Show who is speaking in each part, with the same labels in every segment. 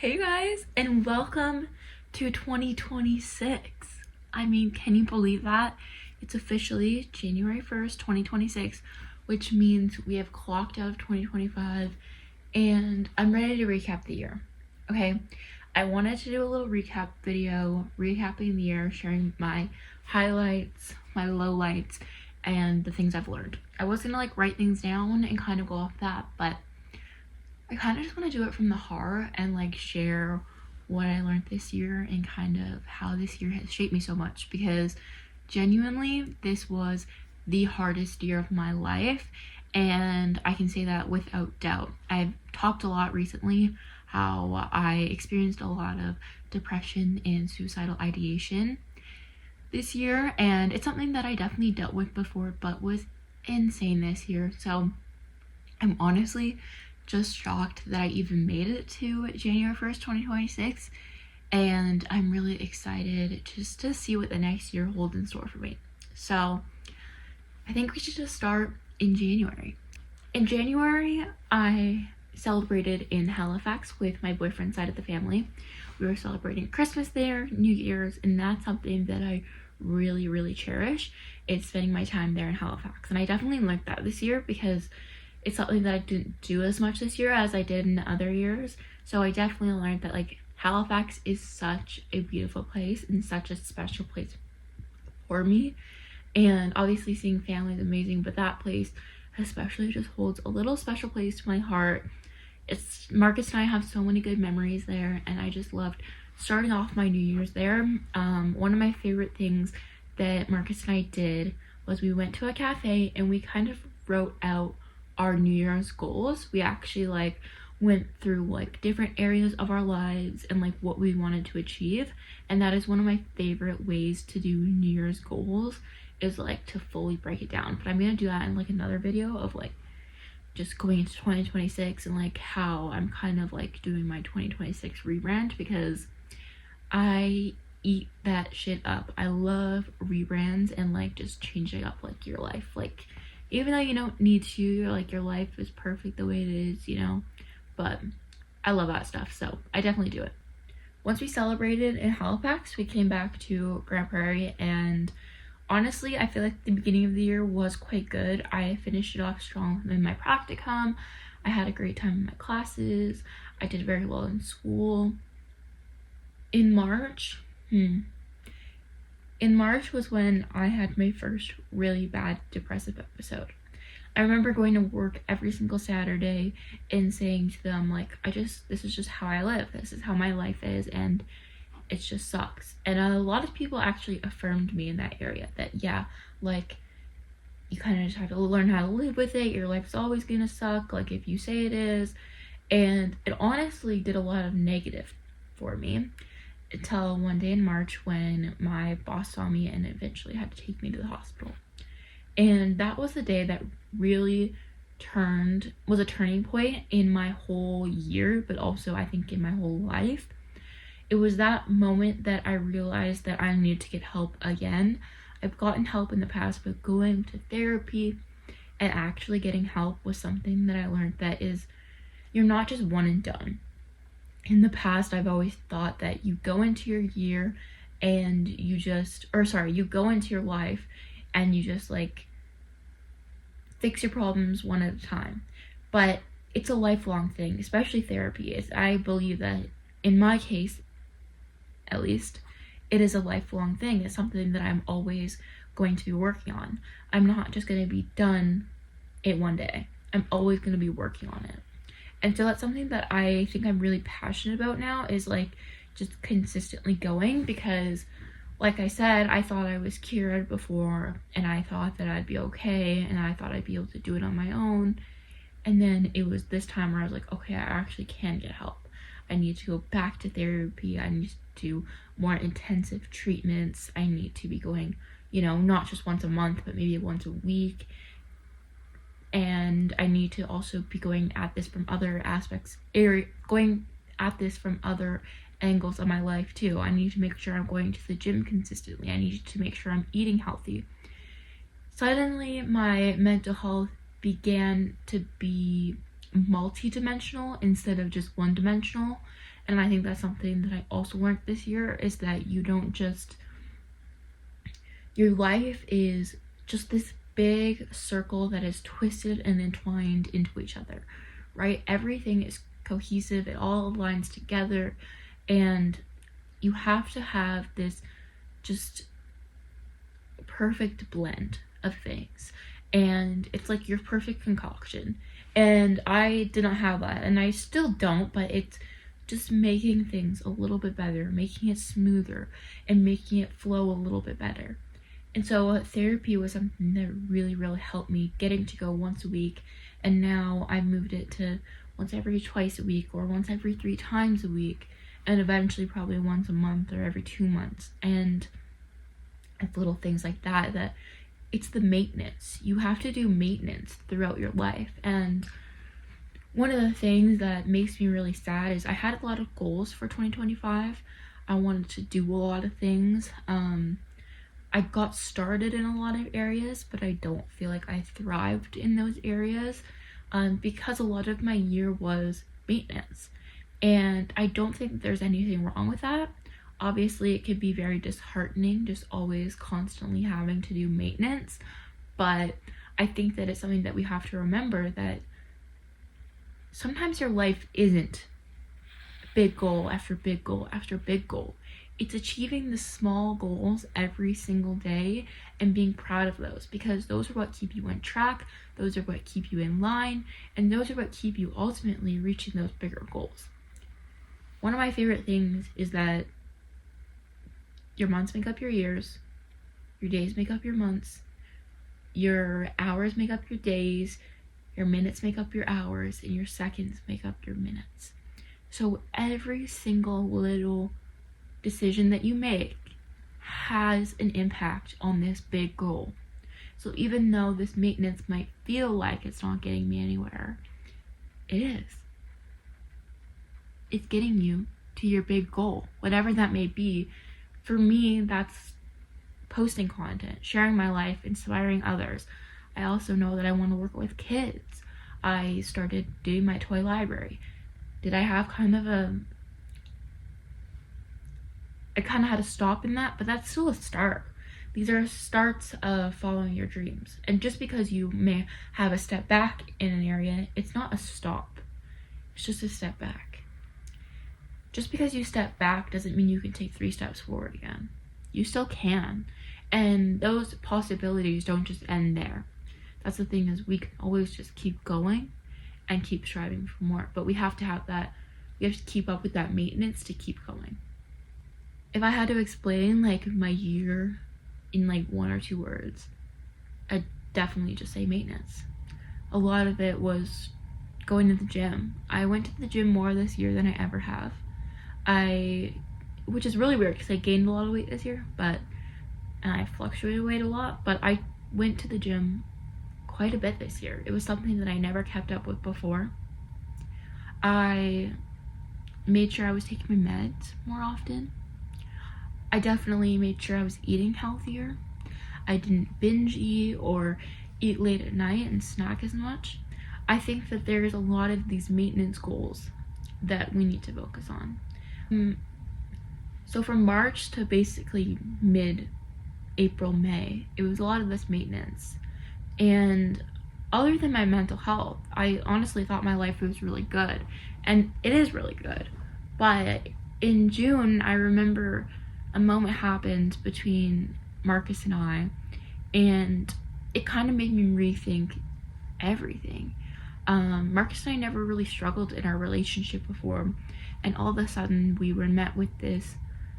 Speaker 1: Hey guys, and welcome to 2026. I mean, can you believe that? It's officially January 1st, 2026, which means we have clocked out of 2025, and I'm ready to recap the year. Okay, I wanted to do a little recap video, recapping the year, sharing my highlights, my lowlights, and the things I've learned. I was gonna write things down and kind of go off that, but I kind of just want to do it from the heart and share what I learned this year and kind of how this year has shaped me so much, because genuinely this was the hardest year of my life, and I can say that without doubt. I've talked a lot recently how I experienced a lot of depression and suicidal ideation this year, and it's something that I definitely dealt with before but was insane this year. So I'm honestly just shocked that I even made it to January 1st, 2026, and I'm really excited just to see what the next year holds in store for me. So I think we should just start in January. In January, I celebrated in Halifax with my boyfriend's side of the family. We were celebrating Christmas there, New Year's, and that's something that I really cherish. It's spending my time there in Halifax, and I definitely learned that this year because it's something that I didn't do as much this year as I did in other years. So I definitely learned that Halifax is such a beautiful place and such a special place for me. And obviously seeing family is amazing, but that place especially just holds a little special place to my heart. Marcus and I have so many good memories there, and I just loved starting off my New Year's there. One of my favorite things that Marcus and I did was we went to a cafe and we kind of wrote out our New Year's goals. We actually went through different areas of our lives and what we wanted to achieve, and that is one of my favorite ways to do New Year's goals, is to fully break it down. But I'm gonna do that in another video of just going into 2026 and how I'm kind of doing my 2026 rebrand, because I eat that shit up. I love rebrands and just changing up your life. Even though you don't need to, your life is perfect the way it is, but I love that stuff, so I definitely do it. Once we celebrated in Halifax, we came back to Grand Prairie, and honestly, I feel like the beginning of the year was quite good. I finished it off strong in my practicum. I had a great time in my classes. I did very well in school. In March was when I had my first really bad depressive episode. I remember going to work every single Saturday and saying to them this is just how I live. This is how my life is, and it just sucks. And a lot of people actually affirmed me in that area, that you kind of just have to learn how to live with it. Your life's always gonna suck, if you say it is. And it honestly did a lot of negative for me, until one day in March when my boss saw me and eventually had to take me to the hospital. And that was the day that really was a turning point in my whole year, but also I think in my whole life. It was that moment that I realized that I needed to get help again. I've gotten help in the past, but going to therapy and actually getting help was something that I learned that you're not just one and done. In the past, I've always thought that you go into your year and you go into your life and you just fix your problems one at a time. But it's a lifelong thing, especially therapy. I believe that, in my case at least, it is a lifelong thing. It's something that I'm always going to be working on. I'm not just going to be done it one day. I'm always going to be working on it. And so that's something that I think I'm really passionate about now, is just consistently going, because I said, I thought I was cured before, and I thought that I'd be okay, and I thought I'd be able to do it on my own. And then it was this time where I was okay, I actually can get help. I need to go back to therapy. I need to do more intensive treatments. I need to be going, not just once a month, but maybe once a week. And I need to also be going at this from other angles of my life too. I need to make sure I'm going to the gym consistently. I need to make sure I'm eating healthy. Suddenly, my mental health began to be multi-dimensional instead of just one-dimensional, And I think that's something that I also learned this year, is that you don't just, your life is just this big circle that is twisted and entwined into each other, right? Everything is cohesive, it all aligns together, and you have to have this just perfect blend of things, and it's like your perfect concoction. And I did not have that, and I still don't, but it's just making things a little bit better, making it smoother, and making it flow a little bit better. And so therapy was something that really, really helped me, getting to go once a week. And now I moved it to once every twice a week, or once every 3 times a week, and eventually probably once a month or every 2 months. And it's little things like that, that it's the maintenance. You have to do maintenance throughout your life. And one of the things that makes me really sad is I had a lot of goals for 2025. I wanted to do a lot of things. I got started in a lot of areas, but I don't feel like I thrived in those areas, because a lot of my year was maintenance. And I don't think there's anything wrong with that. Obviously, it could be very disheartening, just always constantly having to do maintenance. But I think that it's something that we have to remember, that sometimes your life isn't big goal after big goal after big goal. It's achieving the small goals every single day and being proud of those, because those are what keep you on track, those are what keep you in line, and those are what keep you ultimately reaching those bigger goals. One of my favorite things is that your months make up your years, your days make up your months, your hours make up your days, your minutes make up your hours, and your seconds make up your minutes. So every single little decision that you make has an impact on this big goal. So even though this maintenance might feel like it's not getting me anywhere, it is. It's getting you to your big goal, whatever that may be. For me, that's posting content, sharing my life, inspiring others. I also know that I want to work with kids. I started doing my toy library. Did I have I kind of had to stop in that, but that's still a start. These are starts of following your dreams. And just because you may have a step back in an area, it's not a stop. It's just a step back. Just because you step back doesn't mean you can take 3 steps forward again. You still can. And those possibilities don't just end there. That's the thing, is we can always just keep going and keep striving for more. But we have to have that, we have to keep up with that maintenance to keep going. If I had to explain like my year in like 1 or 2 words, I'd definitely just say maintenance. A lot of it was going to the gym. I went to the gym more this year than I ever have. Which is really weird because I gained a lot of weight this year, and I fluctuated weight a lot, but I went to the gym quite a bit this year. It was something that I never kept up with before. I made sure I was taking my meds more often. I definitely made sure I was eating healthier. I didn't binge eat or eat late at night and snack as much. I think that there's a lot of these maintenance goals that we need to focus on. So from March to basically mid-April, May, it was a lot of this maintenance. And other than my mental health, I honestly thought my life was really good. And it is really good. But in June, I remember a moment happened between Marcus and I, and it kind of made me rethink everything. Marcus and I never really struggled in our relationship before, and all of a sudden we were met with this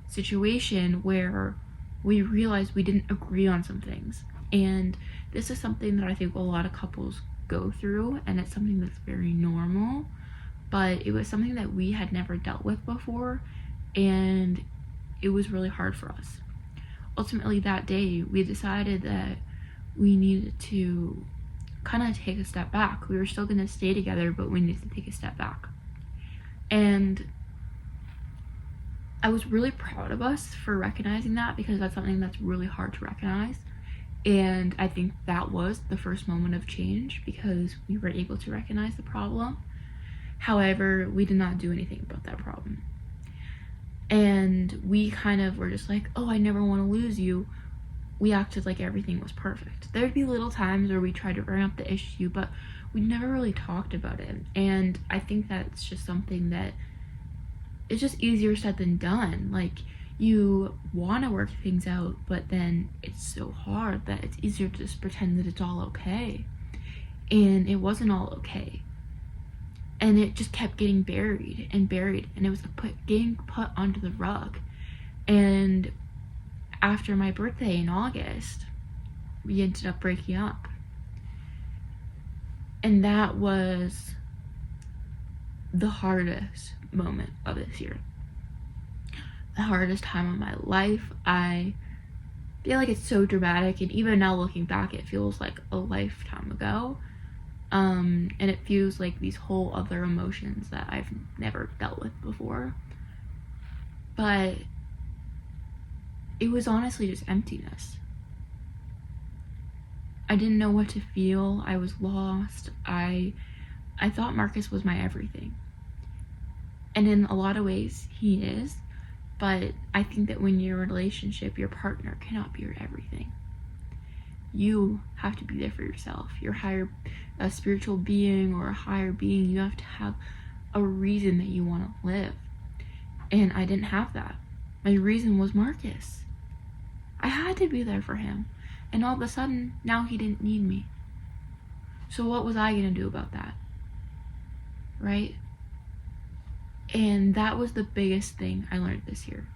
Speaker 1: situation where we realized we didn't agree on some things. And this is something that I think a lot of couples go through, and it's something that's very normal, but it was something that we had never dealt with before, and it was really hard for us. Ultimately that day, we decided that we needed to kind of take a step back. We were still going to stay together, but we needed to take a step back. And I was really proud of us for recognizing that, because that's something that's really hard to recognize. And I think that was the first moment of change, because we were able to recognize the problem. However, we did not do anything about that problem. And we kind of were just like, oh, I never want to lose you. We acted like everything was perfect. There'd be little times where we tried to bring up the issue, but we never really talked about it. And I think that's just something that it's just easier said than done. Like, you want to work things out, but then it's so hard that it's easier to just pretend that it's all okay. And it wasn't all okay. And it just kept getting buried, and it was getting put under the rug. And after my birthday in August, we ended up breaking up. And that was the hardest moment of this year. The hardest time of my life. I feel like it's so dramatic, and even now looking back, it feels like a lifetime ago. And it feels like these whole other emotions that I've never dealt with before. But it was honestly just emptiness. I didn't know what to feel. I was lost. I thought Marcus was my everything. And in a lot of ways, he is. But I think that when you're in a relationship, your partner cannot be your everything. You have to be there for yourself. You're a spiritual being or a higher being. You have to have a reason that you want to live. And I didn't have that. My reason was Marcus. I had to be there for him. And all of a sudden, now he didn't need me. So what was I going to do about that? Right? And that was the biggest thing I learned this year.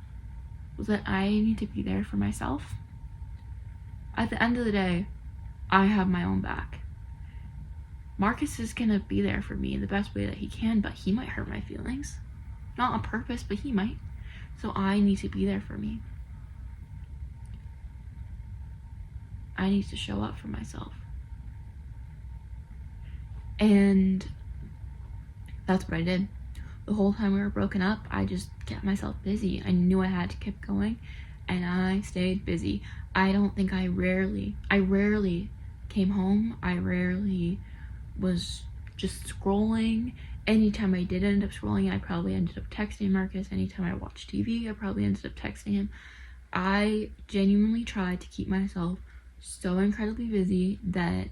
Speaker 1: Was that I need to be there for myself. At the end of the day, I have my own back. Marcus is gonna be there for me in the best way that he can, but he might hurt my feelings. Not on purpose, but he might. So I need to be there for me. I need to show up for myself. And that's what I did. The whole time we were broken up, I just kept myself busy. I knew I had to keep going, and I stayed busy. I rarely came home. I rarely was just scrolling. Anytime I did end up scrolling, I probably ended up texting Marcus. Anytime I watched TV, I probably ended up texting him. I genuinely tried to keep myself so incredibly busy that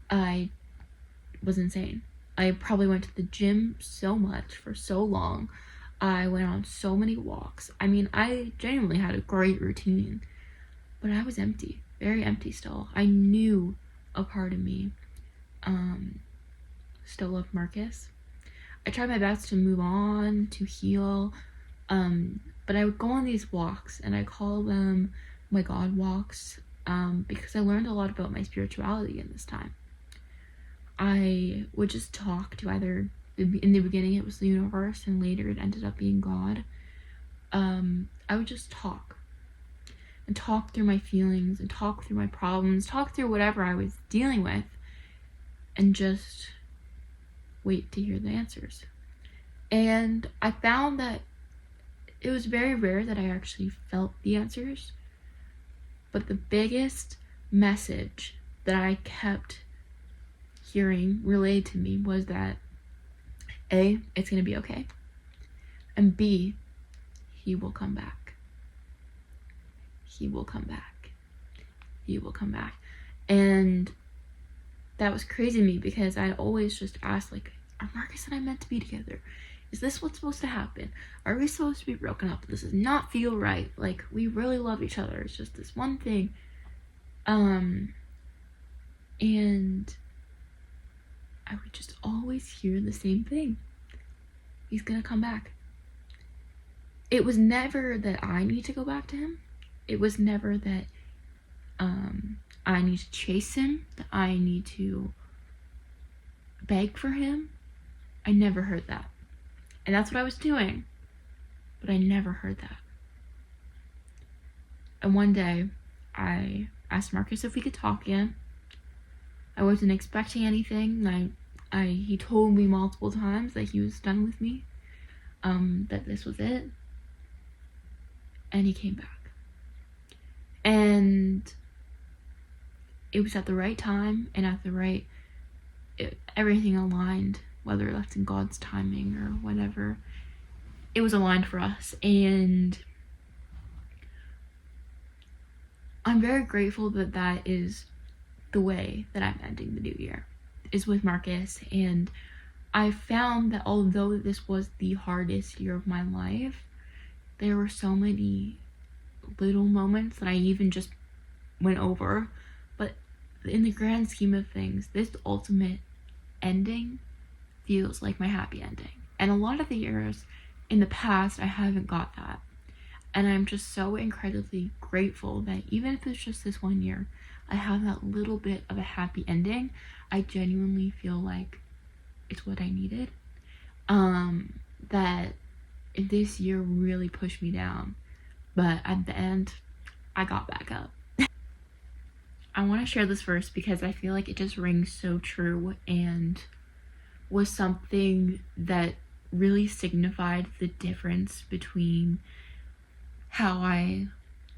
Speaker 1: I was insane. I probably went to the gym so much for so long. I went on so many walks. I mean, I genuinely had a great routine, but I was empty, very empty still. I knew a part of me still loved Marcus. I tried my best to move on, to heal, but I would go on these walks, and I call them my God walks, because I learned a lot about my spirituality in this time. I would just talk to either, in the beginning it was the universe, and later it ended up being God. I would just talk and talk through my feelings and talk through my problems, talk through whatever I was dealing with, and just wait to hear the answers. And I found that it was very rare that I actually felt the answers, but the biggest message that I kept hearing relayed to me was that A, it's going to be okay, and B, he will come back. He will come back. He will come back. And that was crazy to me, because I always just asked, like, are Marcus and I meant to be together? Is this what's supposed to happen? Are we supposed to be broken up? This does not feel right. Like, we really love each other. It's just this one thing. And I would just always hear the same thing. He's gonna come back. It was never that I need to go back to him. It was never that I need to chase him, that I need to beg for him. I never heard that. And that's what I was doing. But I never heard that. And one day, I asked Marcus if we could talk again. I wasn't expecting anything. He told me multiple times that he was done with me, that this was it. And he came back. And it was at the right time, and at the right, everything aligned, whether that's in God's timing or whatever. it was aligned for us, and I'm very grateful that that is the way that I'm ending the new year, is with Marcus. And I found that although this was the hardest year of my life, there were so many little moments that I even just went over, but in the grand scheme of things, this ultimate ending feels like my happy ending. And a lot of the years in the past, I haven't got that. And I'm just so incredibly grateful that even if it's just this one year, I have that little bit of a happy ending. I genuinely feel like it's what I needed. That this year really pushed me down, but at the end, I got back up. I want to share this verse because I feel like it just rings so true and was something that really signified the difference between how I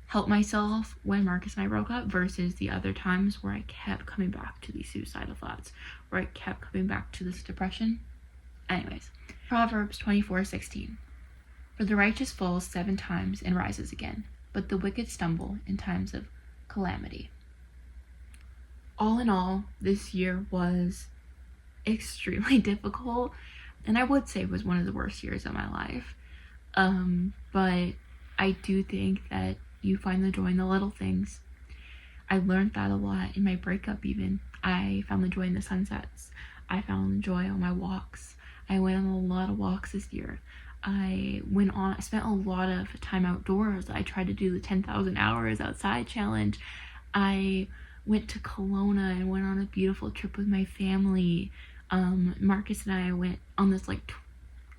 Speaker 1: helped myself when Marcus and I broke up versus the other times where I kept coming back to these suicidal thoughts, where I kept coming back to this depression. Anyways, Proverbs 24:16. For the righteous falls 7 times and rises again, but the wicked stumble in times of calamity. All in all, this year was extremely difficult, and I would say it was one of the worst years of my life. But I do think that you find the joy in the little things. I learned that a lot in my breakup even. I found the joy in the sunsets. I found the joy on my walks. I went on a lot of walks this year. I spent a lot of time outdoors. I tried to do the 10,000 hours outside challenge. I went to Kelowna and went on a beautiful trip with my family. Marcus and I went on this like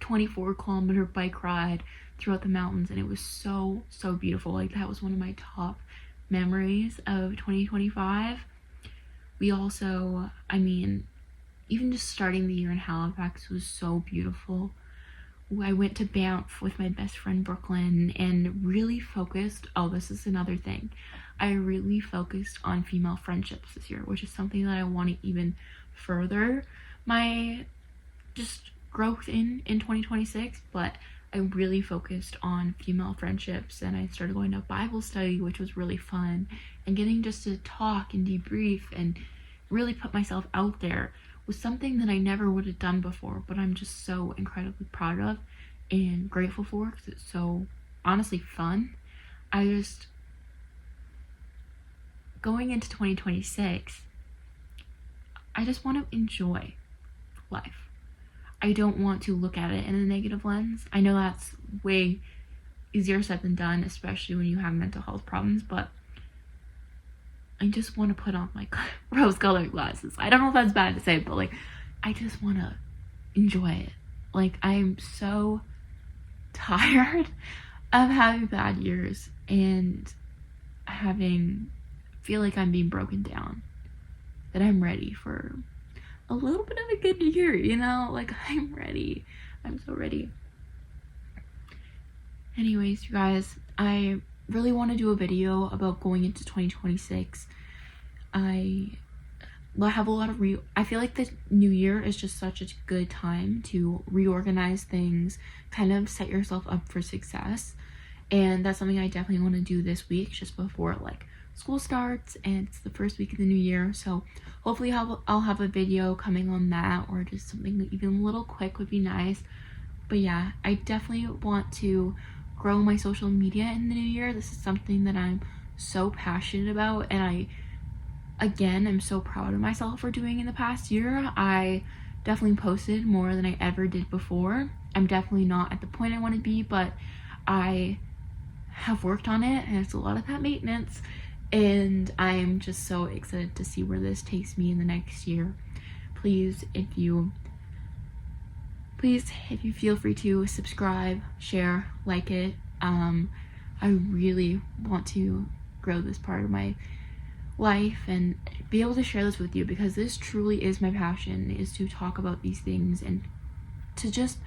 Speaker 1: 24-kilometer bike ride throughout the mountains, and it was so beautiful. Like, that was one of my top memories of 2025. We also, even just starting the year in Halifax was so beautiful. I went to Banff with my best friend Brooklyn and really focused, this is another thing, I really focused on female friendships this year, which is something that I want to even further my just growth in 2026, but I really focused on female friendships, and I started going to Bible study, which was really fun, and getting just to talk and debrief and really put myself out there was something that I never would have done before, but I'm just so incredibly proud of and grateful for because it's so honestly fun. Going into 2026, I just want to enjoy life. I don't want to look at it in a negative lens. I know that's way easier said than done, especially when you have mental health problems, but I just want to put on like rose-colored glasses. I don't know if that's bad to say, but like, I just want to enjoy it. Like, I'm so tired of having bad years and feel like I'm being broken down, that I'm ready for a little bit of a good year, like I'm ready. I'm so ready. Anyways, you guys, I really want to do a video about going into 2026. I have a lot of I feel like the new year is just such a good time to reorganize things, kind of set yourself up for success, and that's something I definitely want to do this week, just before like school starts and it's the first week of the new year. So hopefully I'll have a video coming on that, or just something even a little quick would be nice. But yeah, I definitely want to grow my social media in the new year. This is something that I'm so passionate about, and I'm so proud of myself for doing in the past year. I definitely posted more than I ever did before. I'm definitely not at the point I want to be, but I have worked on it, and it's a lot of that maintenance, and I'm just so excited to see where this takes me in the next year. Please, if you feel free to subscribe, share, like it. I really want to grow this part of my life and be able to share this with you, because this truly is my passion, is to talk about these things and to just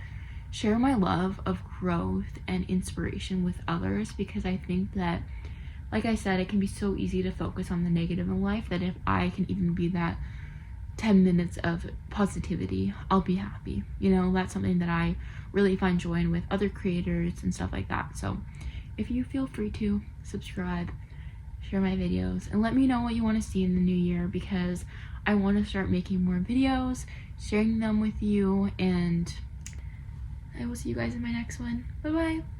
Speaker 1: share my love of growth and inspiration with others, because I think that, like I said, it can be so easy to focus on the negative in life, that if I can even be that 10 minutes of positivity, I'll be happy. You know, that's something that I really find joy in with other creators and stuff like that. So if you feel free to subscribe, share my videos, and let me know what you want to see in the new year, because I want to start making more videos, sharing them with you, and I will see you guys in my next one. Bye bye.